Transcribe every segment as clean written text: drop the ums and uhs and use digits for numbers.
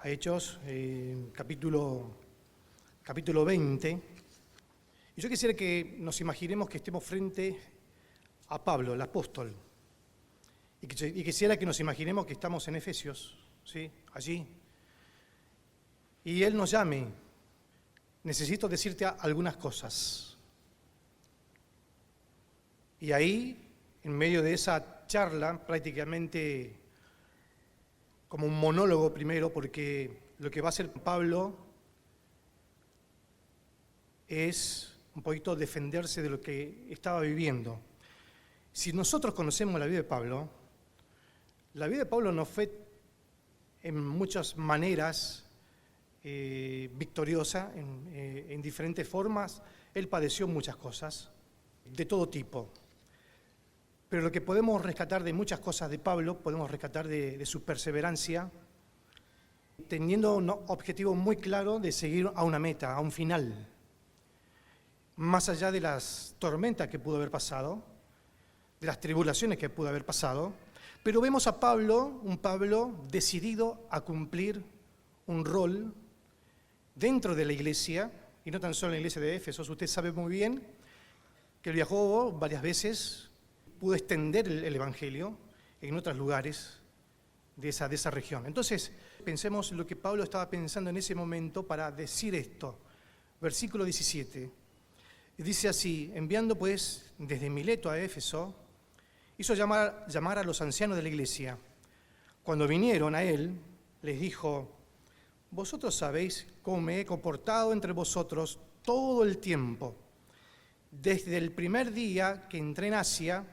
a Hechos, capítulo 20. Y yo quisiera que nos imaginemos que estemos frente a Pablo, el apóstol. Y quisiera que nos imaginemos que estamos en Efesios, ¿sí? Allí. Y él nos llame. Necesito decirte algunas cosas. Y ahí, en medio de esa charla, prácticamente como un monólogo primero, porque lo que va a hacer Pablo es un poquito defenderse de lo que estaba viviendo. Si nosotros conocemos la vida de Pablo no fue en muchas maneras victoriosa, en diferentes formas. Él padeció muchas cosas, de todo tipo. Pero lo que podemos rescatar de muchas cosas de Pablo, podemos rescatar de su perseverancia, teniendo un objetivo muy claro de seguir a una meta, a un final. Más allá de las tormentas que pudo haber pasado, de las tribulaciones que pudo haber pasado, pero vemos a Pablo, un Pablo decidido a cumplir un rol dentro de la iglesia, y no tan solo en la iglesia de Éfeso. Usted sabe muy bien que él viajó varias veces, pudo extender el evangelio en otros lugares de esa región. Entonces, pensemos lo que Pablo estaba pensando en ese momento para decir esto. Versículo 17. Dice así: enviando pues desde Mileto a Éfeso, hizo llamar a los ancianos de la iglesia. Cuando vinieron a él, les dijo: vosotros sabéis cómo me he comportado entre vosotros todo el tiempo, desde el primer día que entré en Asia,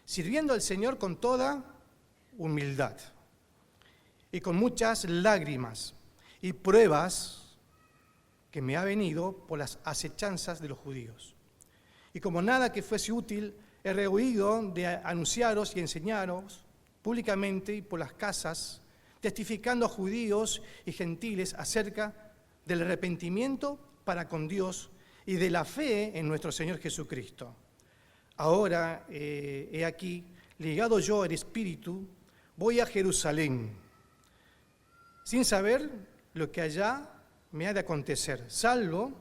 sirviendo al Señor con toda humildad y con muchas lágrimas y pruebas que me ha venido por las acechanzas de los judíos. Y como nada que fuese útil, he rehuido de anunciaros y enseñaros públicamente y por las casas, testificando a judíos y gentiles acerca del arrepentimiento para con Dios y de la fe en nuestro Señor Jesucristo. Ahora, he aquí, ligado yo al Espíritu, voy a Jerusalén, sin saber lo que allá me ha de acontecer, salvo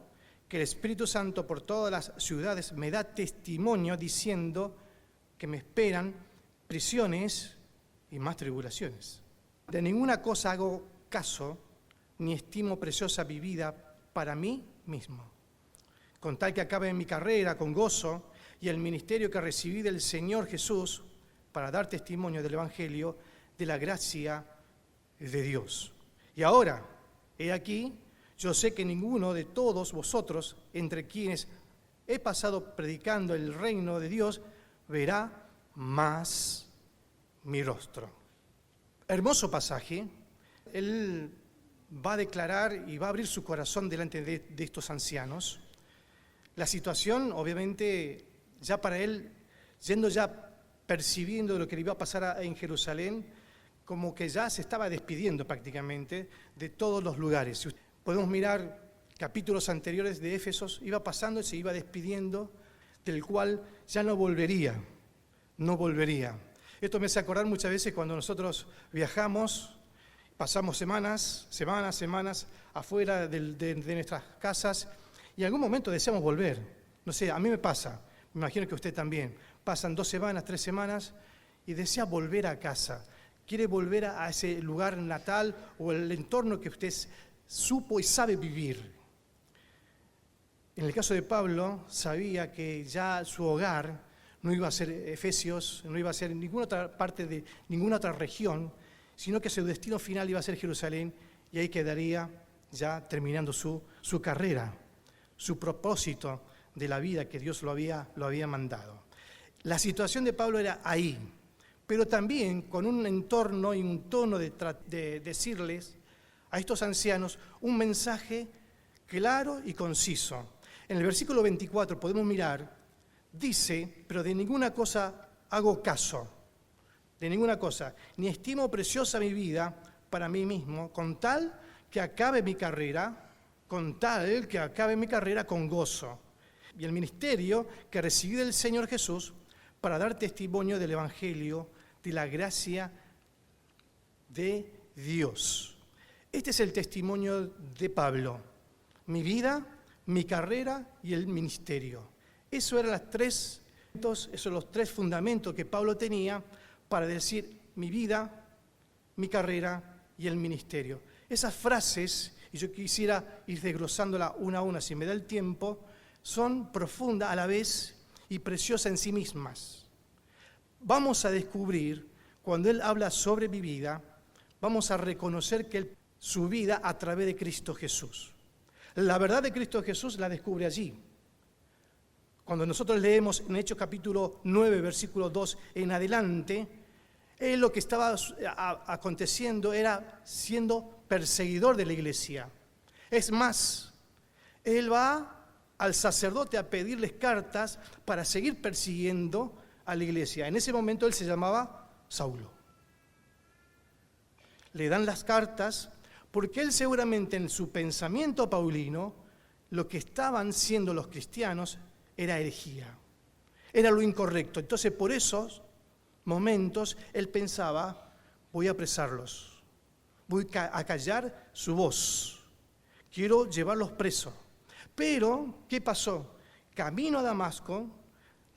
que el Espíritu Santo por todas las ciudades me da testimonio diciendo que me esperan prisiones y más tribulaciones. De ninguna cosa hago caso, ni estimo preciosa mi vida para mí mismo, con tal que acabe mi carrera con gozo y el ministerio que recibí del Señor Jesús para dar testimonio del Evangelio de la gracia de Dios. Y ahora, he aquí, yo sé que ninguno de todos vosotros, entre quienes he pasado predicando el reino de Dios, verá más mi rostro. Hermoso pasaje. Él va a declarar y va a abrir su corazón delante de estos ancianos. La situación, obviamente, ya para él, percibiendo lo que le iba a pasar en Jerusalén, como que ya se estaba despidiendo prácticamente de todos los lugares. Podemos mirar capítulos anteriores de Éfesos, iba pasando y se iba despidiendo, del cual ya no volvería. Esto me hace acordar muchas veces cuando nosotros viajamos, pasamos semanas afuera de nuestras casas y en algún momento deseamos volver. No sé, a mí me pasa, me imagino que usted también. Pasan 2 semanas, 3 semanas y desea volver a casa. Quiere volver a ese lugar natal o el entorno que usted supo y sabe vivir. En el caso de Pablo, sabía que ya su hogar no iba a ser Efesios, no iba a ser ninguna otra parte de ninguna otra región, sino que su destino final iba a ser Jerusalén y ahí quedaría ya terminando su carrera, su propósito de la vida que Dios lo había mandado. La situación de Pablo era ahí, pero también con un entorno y un tono de decirles a estos ancianos un mensaje claro y conciso. En el versículo 24 podemos mirar, dice: pero de ninguna cosa hago caso, de ninguna cosa, ni estimo preciosa mi vida para mí mismo, con tal que acabe mi carrera con gozo. Y el ministerio que recibí del Señor Jesús para dar testimonio del Evangelio de la gracia de Dios. Este es el testimonio de Pablo: mi vida, mi carrera y el ministerio. Esos eran los tres fundamentos que Pablo tenía para decir mi vida, mi carrera y el ministerio. Esas frases, y yo quisiera ir desglosándolas una a una si me da el tiempo, son profundas a la vez y preciosas en sí mismas. Vamos a descubrir, cuando él habla sobre mi vida, vamos a reconocer que su vida a través de Cristo Jesús. La verdad de Cristo Jesús la descubre allí. Cuando nosotros leemos en Hechos capítulo 9, versículo 2 en adelante, él lo que estaba aconteciendo era siendo perseguidor de la iglesia. Es más, él va al sacerdote a pedirles cartas para seguir persiguiendo a la iglesia. En ese momento él se llamaba Saulo. Le dan las cartas porque él seguramente en su pensamiento paulino lo que estaban siendo los cristianos era herejía, era lo incorrecto. Entonces por esos momentos él pensaba, voy a apresarlos, voy a callar su voz, quiero llevarlos presos. Pero, ¿qué pasó? Camino a Damasco,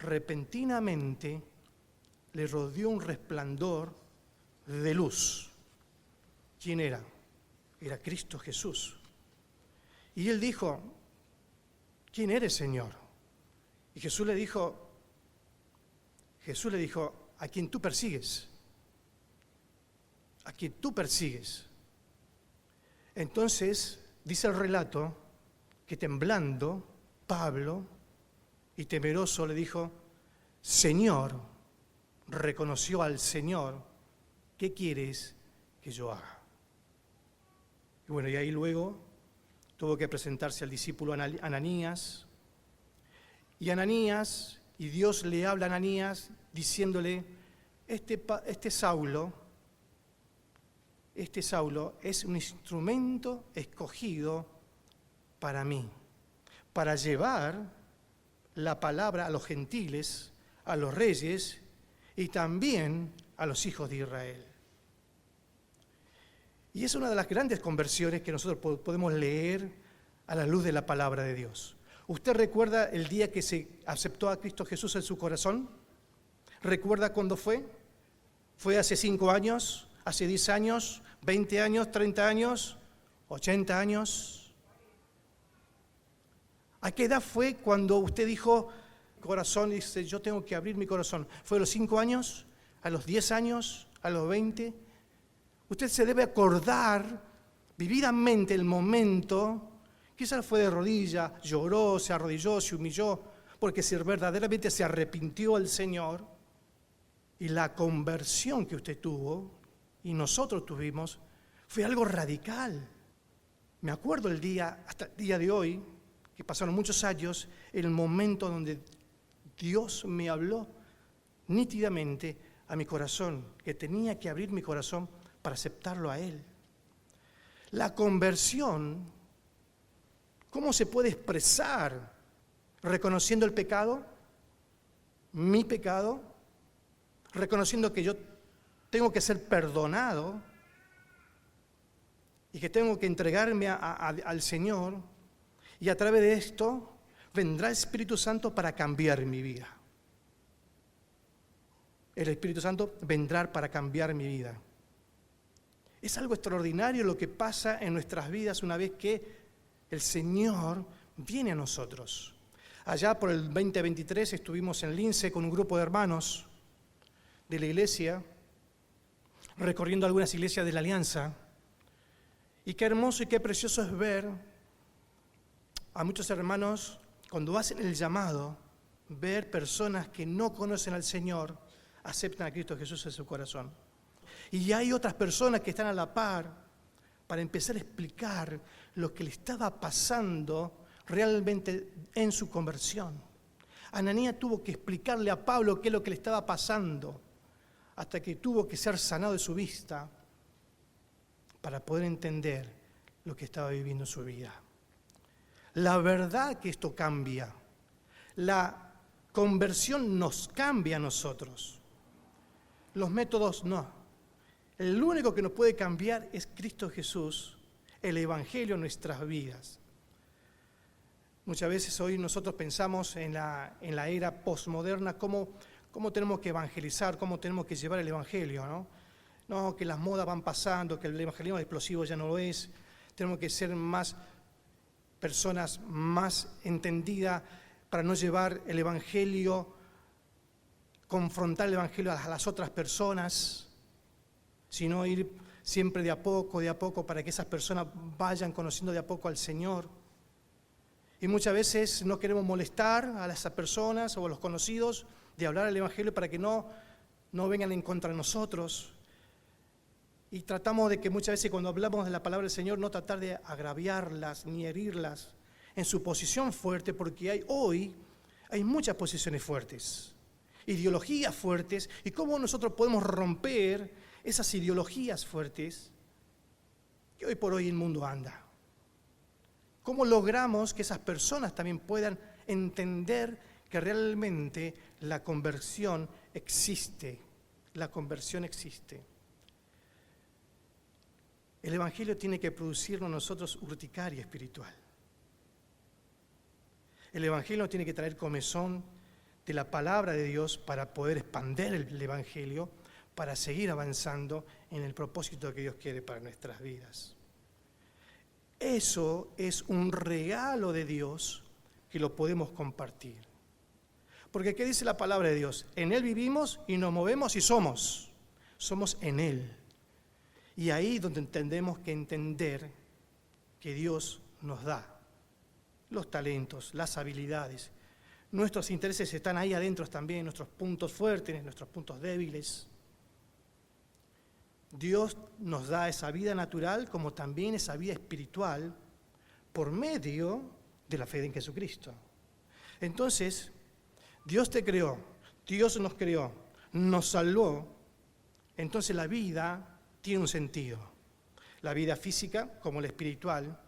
repentinamente le rodeó un resplandor de luz. ¿Quién era? Era Cristo Jesús. Y él dijo, ¿quién eres, Señor? Y Jesús le dijo, a quien tú persigues. A quien tú persigues. Entonces, dice el relato, que temblando, Pablo, y temeroso le dijo, Señor, reconoció al Señor, ¿qué quieres que yo haga? Y bueno, y ahí luego tuvo que presentarse al discípulo Ananías, y Dios le habla a Ananías diciéndole, este Saulo es un instrumento escogido para mí, para llevar la palabra a los gentiles, a los reyes y también a los hijos de Israel. Y es una de las grandes conversiones que nosotros podemos leer a la luz de la palabra de Dios. ¿Usted recuerda el día que se aceptó a Cristo Jesús en su corazón? ¿Recuerda cuándo fue? ¿Fue hace 5 años? ¿Hace 10 años? ¿20 años? ¿30 años? ¿80 años? ¿A qué edad fue cuando usted dijo, corazón, dice, yo tengo que abrir mi corazón? ¿Fue a los 5 años? ¿A los 10 años? ¿A los 20? Usted se debe acordar vividamente el momento, quizás fue de rodilla, lloró, se arrodilló, se humilló, porque si verdaderamente se arrepintió al Señor, y la conversión que usted tuvo, y nosotros tuvimos, fue algo radical. Me acuerdo hasta el día de hoy, que pasaron muchos años, el momento donde Dios me habló nítidamente a mi corazón, que tenía que abrir mi corazón para aceptarlo a Él. La conversión, ¿cómo se puede expresar? Reconociendo el pecado, mi pecado, reconociendo que yo tengo que ser perdonado y que tengo que entregarme al Señor, y a través de esto vendrá el Espíritu Santo para cambiar mi vida. El Espíritu Santo vendrá para cambiar mi vida. Es algo extraordinario lo que pasa en nuestras vidas una vez que el Señor viene a nosotros. Allá por el 2023 estuvimos en Lince con un grupo de hermanos de la iglesia, recorriendo algunas iglesias de la Alianza. Y qué hermoso y qué precioso es ver a muchos hermanos, cuando hacen el llamado, ver personas que no conocen al Señor, aceptan a Cristo Jesús en su corazón. Y hay otras personas que están a la par para empezar a explicar lo que le estaba pasando realmente en su conversión. Ananías tuvo que explicarle a Pablo qué es lo que le estaba pasando, hasta que tuvo que ser sanado de su vista para poder entender lo que estaba viviendo en su vida. La verdad que esto cambia. La conversión nos cambia a nosotros. Los métodos no. El único que nos puede cambiar es Cristo Jesús el Evangelio en nuestras vidas. Muchas veces hoy nosotros pensamos en la era posmoderna, cómo tenemos que evangelizar, cómo tenemos que llevar el Evangelio, ¿no? No, que las modas van pasando, que el evangelismo explosivo ya no lo es, tenemos que ser más personas más entendidas para no llevar el Evangelio, confrontar el Evangelio a las otras personas, sino ir siempre de a poco, para que esas personas vayan conociendo de a poco al Señor. Y muchas veces no queremos molestar a esas personas o a los conocidos de hablar el Evangelio para que no vengan en contra de nosotros. Y tratamos de que muchas veces cuando hablamos de la palabra del Señor no tratar de agraviarlas ni herirlas en su posición fuerte, porque hoy hay muchas posiciones fuertes, ideologías fuertes, y cómo nosotros podemos romper esas ideologías fuertes que hoy por hoy el mundo anda. ¿Cómo logramos que esas personas también puedan entender que realmente la conversión existe? La conversión existe. El Evangelio tiene que producirnos en nosotros urticaria espiritual. El Evangelio tiene que traer comezón de la palabra de Dios para poder expandir el Evangelio, para seguir avanzando en el propósito que Dios quiere para nuestras vidas. Eso es un regalo de Dios que lo podemos compartir. Porque ¿qué dice la palabra de Dios? En Él vivimos y nos movemos y somos. Somos en Él. Y ahí es donde tenemos que entender que Dios nos da los talentos, las habilidades. Nuestros intereses están ahí adentro también, nuestros puntos fuertes, nuestros puntos débiles. Dios nos da esa vida natural como también esa vida espiritual por medio de la fe en Jesucristo. Entonces, Dios te creó, Dios nos creó, nos salvó. Entonces la vida tiene un sentido. La vida física como la espiritual,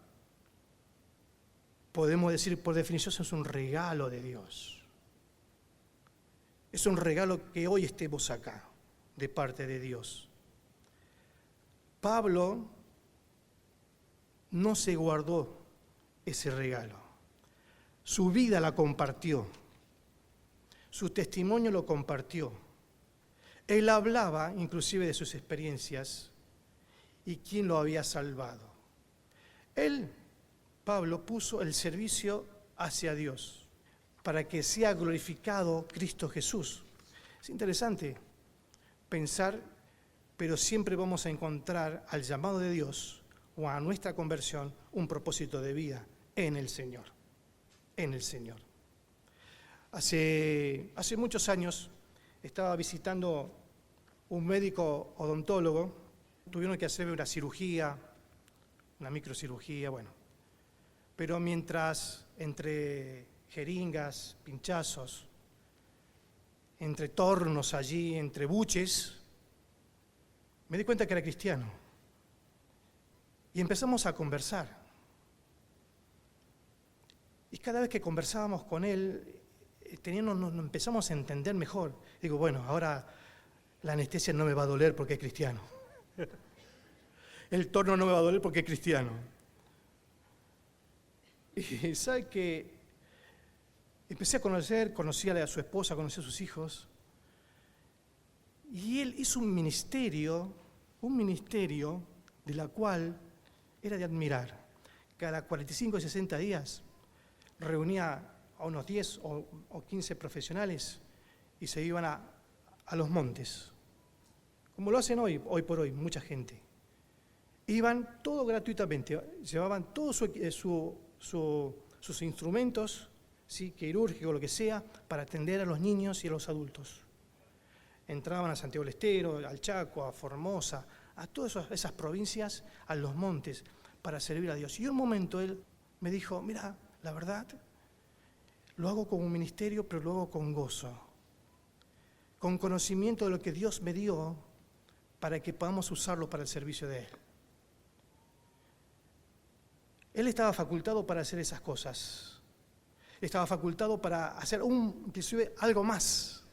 podemos decir por definición, es un regalo de Dios. Es un regalo que hoy estemos acá, de parte de Dios. Pablo no se guardó ese regalo. Su vida la compartió. Su testimonio lo compartió. Él hablaba inclusive de sus experiencias y quién lo había salvado. Él, Pablo, puso el servicio hacia Dios para que sea glorificado Cristo Jesús. Es interesante pensar, pero siempre vamos a encontrar al llamado de Dios o a nuestra conversión un propósito de vida en el Señor, en el Señor. Hace muchos años estaba visitando un médico odontólogo, tuvieron que hacerme una cirugía, una microcirugía, bueno. Pero mientras entre jeringas, pinchazos, entre tornos allí, entre buches, me di cuenta que era cristiano. Y empezamos a conversar. Y cada vez que conversábamos con él, nos empezamos a entender mejor. Digo, bueno, ahora la anestesia no me va a doler porque es cristiano. El torno no me va a doler porque es cristiano. Y sabe que empecé a conocí a su esposa, conocí a sus hijos. Y él hizo un ministerio de la cual era de admirar. Cada 45 y 60 días reunía a unos 10 o 15 profesionales y se iban a los montes, como lo hacen hoy por hoy, mucha gente. Iban todo gratuitamente, llevaban todos sus instrumentos, ¿sí?, quirúrgicos, lo que sea, para atender a los niños y a los adultos. Entraban a Santiago del Estero, al Chaco, a Formosa, a todas esas provincias, a los montes, para servir a Dios. Y un momento él me dijo, mira, la verdad, lo hago como un ministerio, pero lo hago con gozo, con conocimiento de lo que Dios me dio para que podamos usarlo para el servicio de Él. Él estaba facultado para hacer esas cosas. Estaba facultado para hacer inclusive algo más.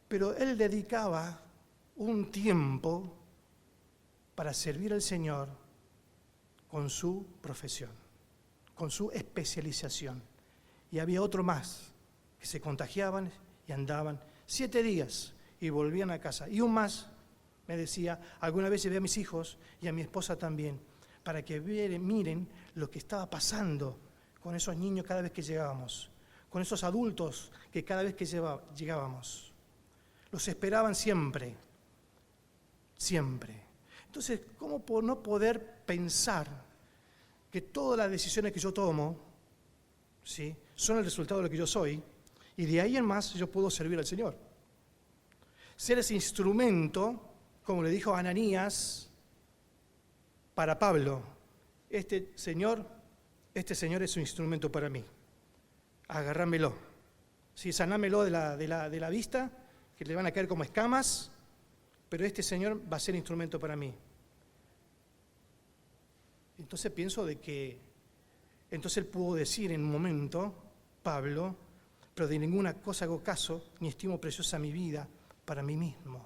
Pero él dedicaba un tiempo para servir al Señor con su profesión, con su especialización. Y había otro más, que se contagiaban y andaban 7 días y volvían a casa. Y un más me decía, alguna vez llevé a mis hijos y a mi esposa también, para que miren lo que estaba pasando con esos niños cada vez que llegábamos, con esos adultos que cada vez que llegábamos. Los esperaban siempre, siempre. Entonces, ¿cómo por no poder pensar que todas las decisiones que yo tomo, ¿sí?, son el resultado de lo que yo soy, y de ahí en más yo puedo servir al Señor? Ser ese instrumento, como le dijo Ananías para Pablo, este Señor es un instrumento para mí, agarrámelo, ¿sí?, sanámelo de la vista, que le van a caer como escamas, pero este Señor va a ser instrumento para mí. Entonces pienso de que, entonces él pudo decir en un momento, Pablo, pero de ninguna cosa hago caso, ni estimo preciosa mi vida para mí mismo,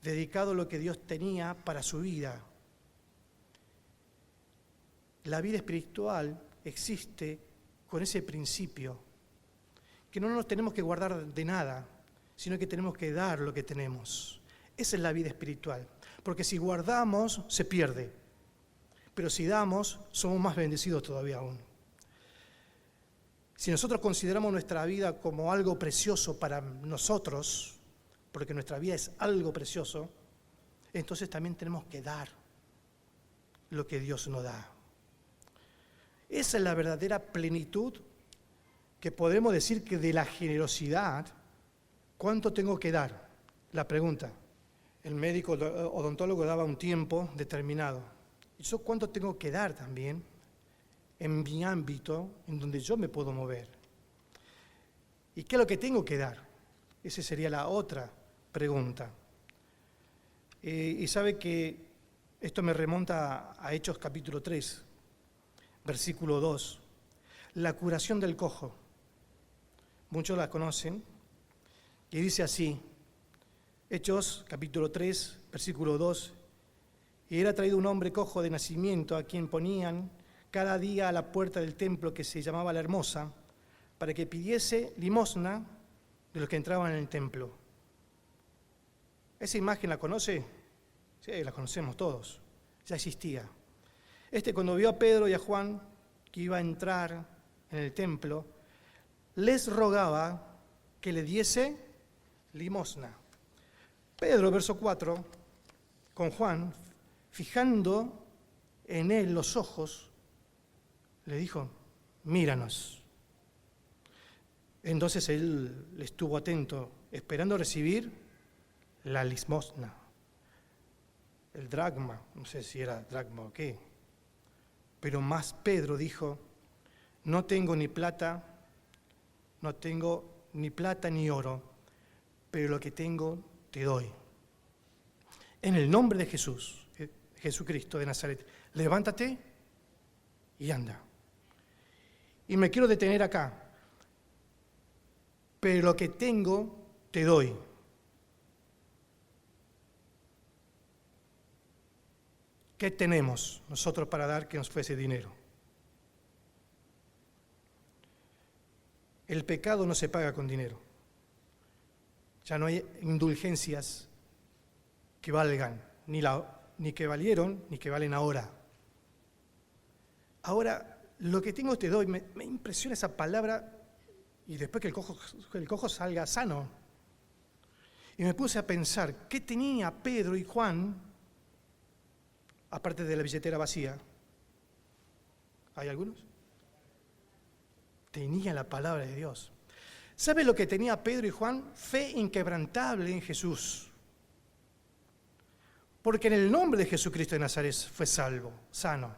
dedicado a lo que Dios tenía para su vida. La vida espiritual existe con ese principio, que no nos tenemos que guardar de nada, sino que tenemos que dar lo que tenemos. Esa es la vida espiritual, porque si guardamos, se pierde, pero si damos, somos más bendecidos todavía aún. Si nosotros consideramos nuestra vida como algo precioso para nosotros, porque nuestra vida es algo precioso, entonces también tenemos que dar lo que Dios nos da. Esa es la verdadera plenitud que podemos decir que de la generosidad, ¿cuánto tengo que dar? La pregunta. El médico odontólogo daba un tiempo determinado. ¿Y yo cuánto tengo que dar también en mi ámbito en donde yo me puedo mover? ¿Y qué es lo que tengo que dar? Esa sería la otra pregunta. Y sabe que esto me remonta a Hechos capítulo 3, versículo 2. La curación del cojo. Muchos la conocen. Y dice así, Hechos capítulo 3, versículo 2. Y era traído un hombre cojo de nacimiento, a quien ponían cada día a la puerta del templo, que se llamaba La Hermosa, para que pidiese limosna de los que entraban en el templo. ¿Esa imagen la conoce? Sí, la conocemos todos, ya existía. Cuando vio a Pedro y a Juan que iba a entrar en el templo, les rogaba que le diese limosna. Pedro, verso 4, con Juan, fijando en él los ojos, le dijo, míranos. Entonces él estuvo atento, esperando recibir la limosna, el dracma, no sé si era dracma o qué. Pero más Pedro dijo, no tengo ni plata ni oro, pero lo que tengo te doy. En el nombre de Jesús, Jesucristo de Nazaret, levántate y anda. Y me quiero detener acá, pero lo que tengo te doy. ¿Qué tenemos nosotros para dar que nos fuese dinero? El pecado no se paga con dinero. Ya no hay indulgencias que valgan, ni que valieron, ni que valen ahora. Ahora, lo que tengo te doy, me impresiona esa palabra, y después que el cojo salga sano. Y me puse a pensar, ¿qué tenía Pedro y Juan, aparte de la billetera vacía? ¿Hay algunos? Tenía la palabra de Dios. ¿Sabe lo que tenía Pedro y Juan? Fe inquebrantable en Jesús. Porque en el nombre de Jesucristo de Nazaret fue salvo, sano.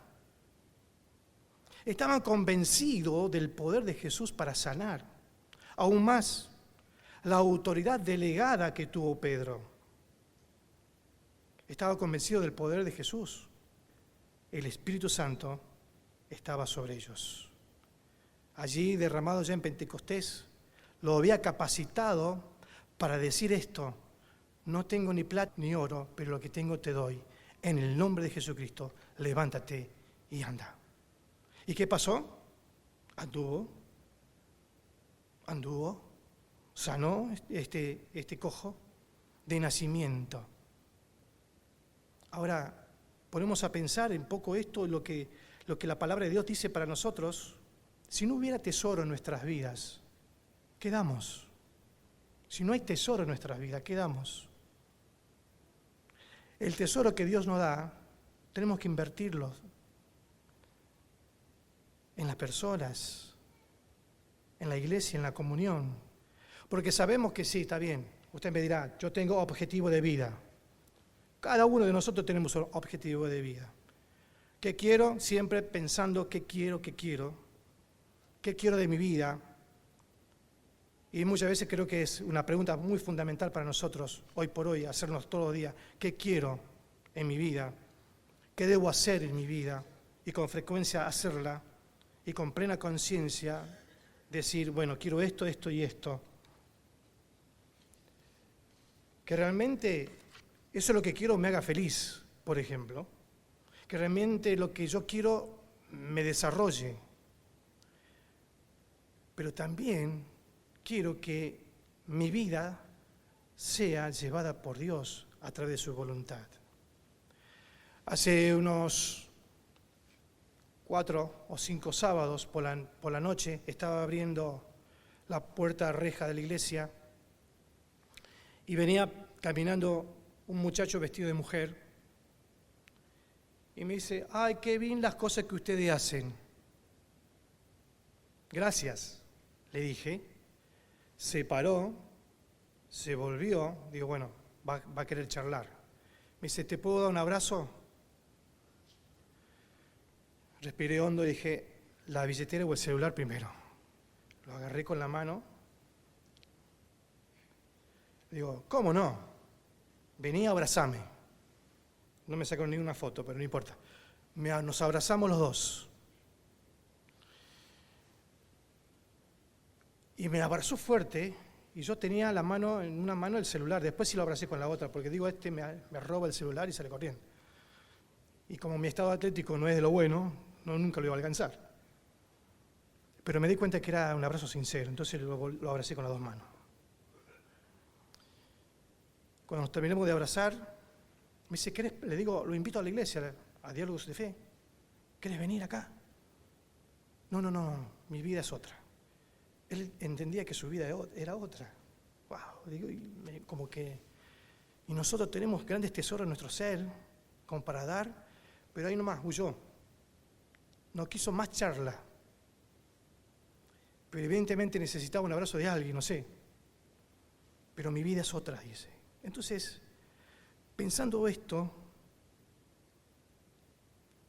Estaban convencidos del poder de Jesús para sanar. Aún más, la autoridad delegada que tuvo Pedro. Estaba convencido del poder de Jesús. El Espíritu Santo estaba sobre ellos. Allí, derramado ya en Pentecostés, lo había capacitado para decir esto: no tengo ni plata ni oro, pero lo que tengo te doy. en el nombre de Jesucristo, levántate y anda. ¿Y qué pasó? Anduvo, sanó este cojo de nacimiento. Ahora, ponemos a pensar un poco esto, lo que la palabra de Dios dice para nosotros. Si no hubiera tesoro en nuestras vidas, ¿qué damos? Si no hay tesoro en nuestras vidas, ¿qué damos? El tesoro que Dios nos da, tenemos que invertirlo en las personas, en la iglesia, en la comunión. Porque sabemos que sí, está bien. Usted me dirá, yo tengo objetivo de vida. Cada uno de nosotros tenemos un objetivo de vida. ¿Qué quiero? Siempre pensando qué quiero de mi vida. Y muchas veces creo que es una pregunta muy fundamental para nosotros, hoy por hoy, hacernos todos los días. ¿Qué quiero en mi vida? ¿Qué debo hacer en mi vida? Y con frecuencia hacerla, y con plena conciencia decir, bueno, quiero esto, esto y esto. Que realmente eso es lo que quiero me haga feliz, por ejemplo. Que realmente lo que yo quiero me desarrolle. Pero también quiero que mi vida sea llevada por Dios a través de su voluntad. Hace unos 4 o 5 sábados por la noche estaba abriendo la puerta reja de la iglesia y venía caminando un muchacho vestido de mujer y me dice, ¡ay, qué bien las cosas que ustedes hacen! Gracias, le dije. Se paró, se volvió, digo, bueno, va a querer charlar. Me dice, ¿te puedo dar un abrazo? Respiré hondo y dije, la billetera o el celular primero. Lo agarré con la mano. Digo, ¿cómo no? Vení, abrazame. No me sacaron ninguna foto, pero no importa. Nos abrazamos los dos. Y me abrazó fuerte, y yo tenía en una mano el celular, después sí lo abracé con la otra, porque digo, me roba el celular y sale corriendo. Y como mi estado atlético no es de lo bueno, nunca lo iba a alcanzar. Pero me di cuenta que era un abrazo sincero, entonces lo abracé con las 2 manos. Cuando nos terminamos de abrazar, me dice, le digo, lo invito a la iglesia, a Diálogos de Fe. ¿Querés venir acá? No, mi vida es otra. Él entendía que su vida era otra. Wow, digo, y nosotros tenemos grandes tesoros en nuestro ser, como para dar, pero ahí nomás huyó. No quiso más charla. Pero evidentemente necesitaba un abrazo de alguien, no sé. Pero mi vida es otra, dice. Entonces, pensando esto,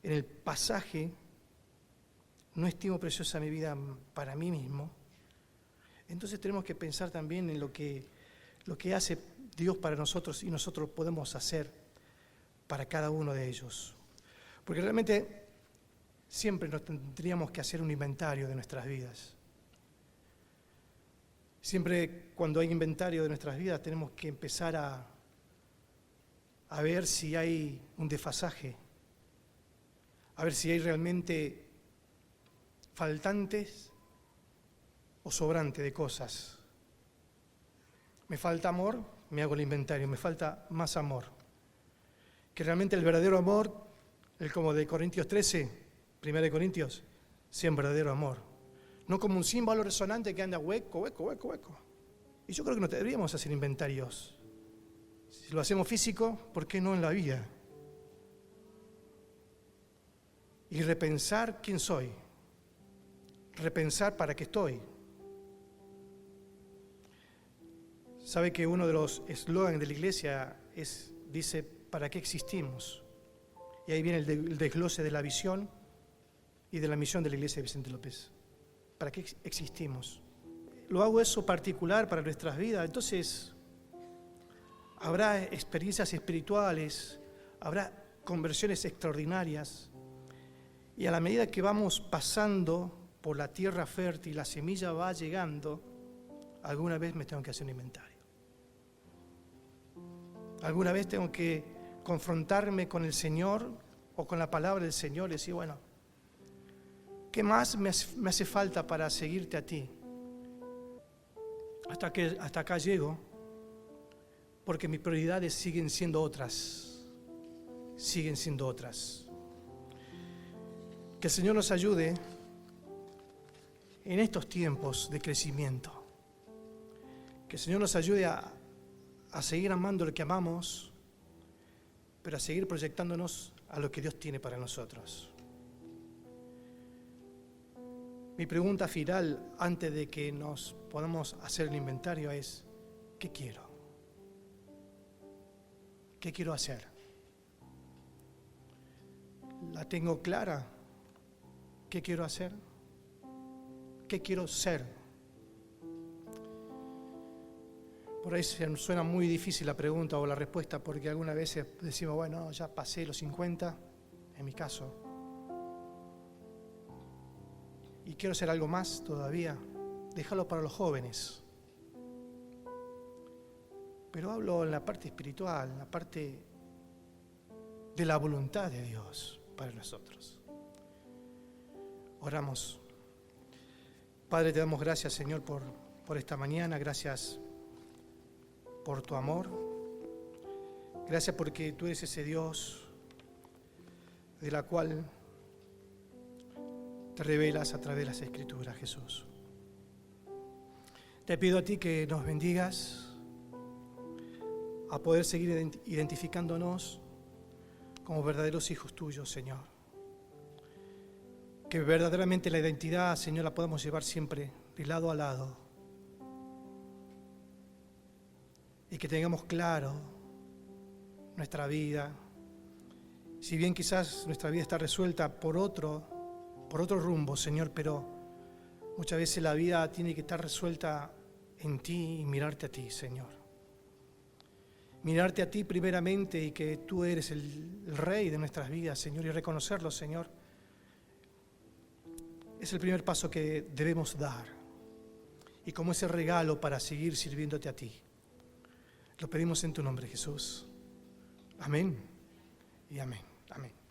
en el pasaje, no estimo preciosa mi vida para mí mismo. Entonces tenemos que pensar también en lo que hace Dios para nosotros y nosotros podemos hacer para cada uno de ellos. Porque realmente siempre nos tendríamos que hacer un inventario de nuestras vidas. Siempre cuando hay inventario de nuestras vidas tenemos que empezar a ver si hay un desfasaje, a ver si hay realmente faltantes o sobrante de cosas. Me falta amor, me hago el inventario, me falta más amor. Que realmente el verdadero amor, como de Corintios 13, 1 Corintios, sea un verdadero amor. No como un símbolo resonante que anda hueco. Y yo creo que no deberíamos hacer inventarios. Si lo hacemos físico, ¿por qué no en la vida? Y repensar quién soy. Repensar para qué estoy. Sabe que uno de los eslogans de la iglesia dice, ¿para qué existimos? Y ahí viene el desglose de la visión y de la misión de la iglesia de Vicente López. ¿Para qué existimos? Lo hago eso particular para nuestras vidas. Entonces, habrá experiencias espirituales, habrá conversiones extraordinarias. Y a la medida que vamos pasando por la tierra fértil, la semilla va llegando, alguna vez me tengo que hacer un inventario. Alguna vez tengo que confrontarme con el Señor o con la palabra del Señor y decir, bueno, ¿qué más me hace falta para seguirte a ti? Hasta acá llego, porque mis prioridades siguen siendo otras. Siguen siendo otras. Que el Señor nos ayude en estos tiempos de crecimiento. Que el Señor nos ayude a seguir amando lo que amamos, pero a seguir proyectándonos a lo que Dios tiene para nosotros. Mi pregunta final, antes de que nos podamos hacer el inventario, es: ¿qué quiero? ¿Qué quiero hacer? ¿La tengo clara? ¿Qué quiero hacer? ¿Qué quiero ser? Por ahí suena muy difícil la pregunta o la respuesta, porque algunas veces decimos, bueno, ya pasé los 50, en mi caso, y quiero hacer algo más todavía. Déjalo para los jóvenes. Pero hablo en la parte espiritual, en la parte de la voluntad de Dios para nosotros. Oramos. Padre, te damos gracias, Señor, por esta mañana. Gracias por tu amor. Gracias porque tú eres ese Dios de la cual te revelas a través de las Escrituras, Jesús. Te pido a ti que nos bendigas a poder seguir identificándonos como verdaderos hijos tuyos, Señor. Que verdaderamente la identidad, Señor, la podamos llevar siempre de lado a lado. Y que tengamos claro nuestra vida. Si bien quizás nuestra vida está resuelta por otro rumbo, Señor, pero muchas veces la vida tiene que estar resuelta en ti y mirarte a ti, Señor. Mirarte a ti primeramente y que tú eres el Rey de nuestras vidas, Señor, y reconocerlo, Señor, es el primer paso que debemos dar. Y como ese regalo para seguir sirviéndote a ti. Lo pedimos en tu nombre, Jesús. Amén y amén. Amén.